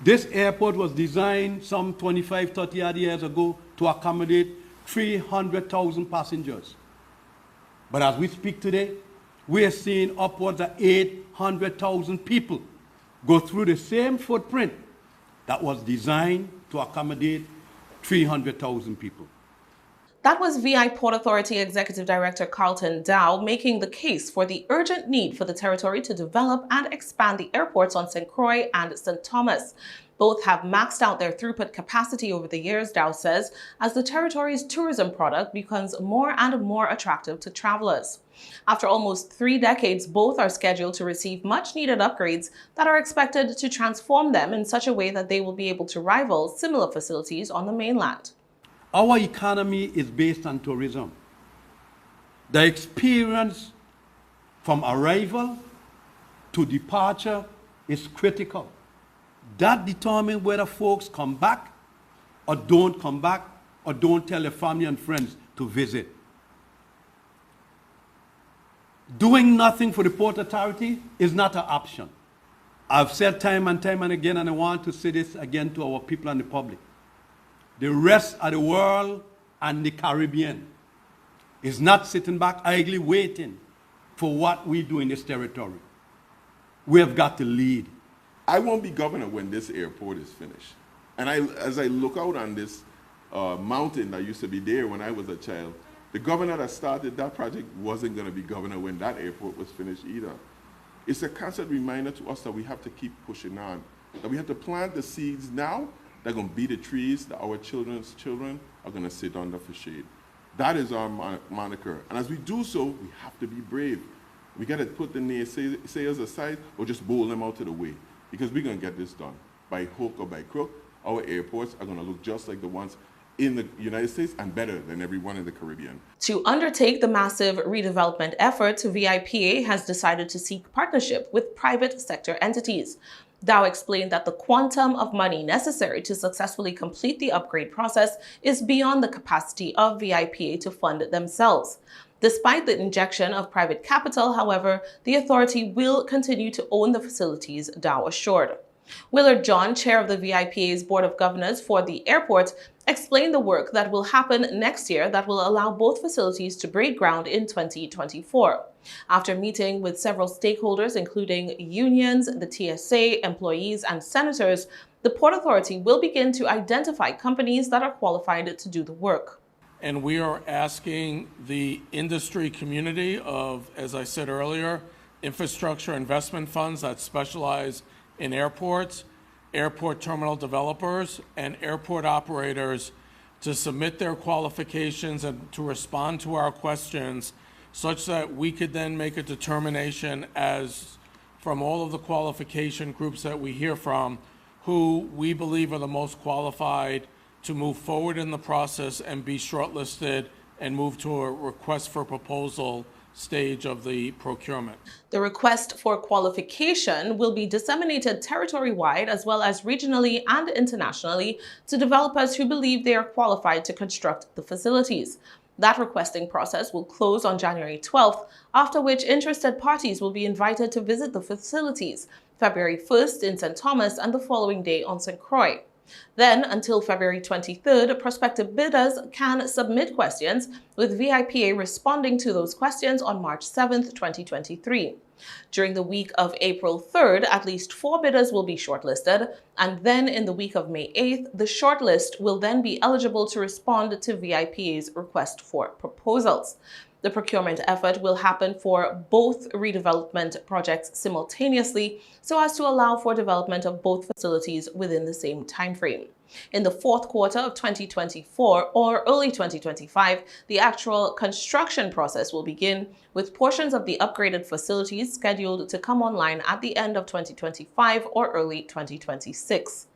This airport was designed some 25, 30 odd years ago to accommodate 300,000 passengers. But as we speak today, we are seeing upwards of 800,000 people go through the same footprint that was designed to accommodate 300,000 people. That was VI Port Authority Executive Director Carlton Dowe making the case for the urgent need for the territory to develop and expand the airports on St. Croix and St. Thomas. Both have maxed out their throughput capacity over the years, Dowe says, as the territory's tourism product becomes more and more attractive to travelers. After almost 3 decades, both are scheduled to receive much-needed upgrades that are expected to transform them in such a way that they will be able to rival similar facilities on the mainland. Our economy is based on tourism. The experience from arrival to departure is critical. That determines whether folks come back or don't come back or don't tell their family and friends to visit. Doing nothing for the Port Authority is not an option. I've said time and time and again, and I want to say this again to our people and the public. The rest of the world and the Caribbean is not sitting back idly waiting for what we do in this territory. We have got to lead. I won't be governor when this airport is finished. And as I look out on this mountain that used to be there when I was a child, the governor that started that project wasn't going to be governor when that airport was finished either. It's a constant reminder to us that we have to keep pushing on, that we have to plant the seeds now that are going to be the trees that our children's children are going to sit under for shade. That is our moniker. And as we do so, we have to be brave. We got to put the naysayers aside or just bowl them out of the way, because we're going to get this done. By hook or by crook, our airports are going to look just like the ones in the United States and better than everyone in the Caribbean. To undertake the massive redevelopment effort, VIPA has decided to seek partnership with private sector entities. Dowe explained that the quantum of money necessary to successfully complete the upgrade process is beyond the capacity of VIPA to fund it themselves. Despite the injection of private capital, however, the authority will continue to own the facilities, Dowe assured. Willard John, chair of the VIPA's Board of Governors for the airport, explained the work that will happen next year that will allow both facilities to break ground in 2024. After meeting with several stakeholders, including unions, the TSA, employees, and senators, the Port Authority will begin to identify companies that are qualified to do the work. And we are asking the industry community of, as I said earlier, infrastructure investment funds that specialize in airports, airport terminal developers, and airport operators to submit their qualifications and to respond to our questions, such that we could then make a determination as from all of the qualification groups that we hear from, who we believe are the most qualified to move forward in the process and be shortlisted and move to a request for proposal stage of the procurement. The request for qualification will be disseminated territory-wide as well as regionally and internationally to developers who believe they are qualified to construct the facilities. That requesting process will close on January 12th, after which interested parties will be invited to visit the facilities, February 1st in St. Thomas and the following day on St. Croix. Then, until February 23rd, prospective bidders can submit questions, with VIPA responding to those questions on March 7th, 2023. During the week of April 3rd, at least 4 bidders will be shortlisted, and then in the week of May 8th, the shortlist will then be eligible to respond to VIPA's request for proposals. The procurement effort will happen for both redevelopment projects simultaneously so as to allow for development of both facilities within the same timeframe. In the fourth quarter of 2024 or early 2025, the actual construction process will begin, with portions of the upgraded facilities scheduled to come online at the end of 2025 or early 2026.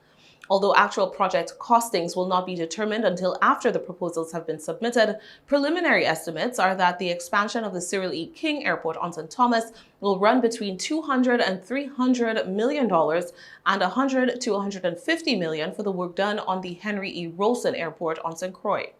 Although actual project costings will not be determined until after the proposals have been submitted, preliminary estimates are that the expansion of the Cyril E. King Airport on St. Thomas will run between $200 and $300 million and $100 to $150 million for the work done on the Henry E. Rolson Airport on St. Croix.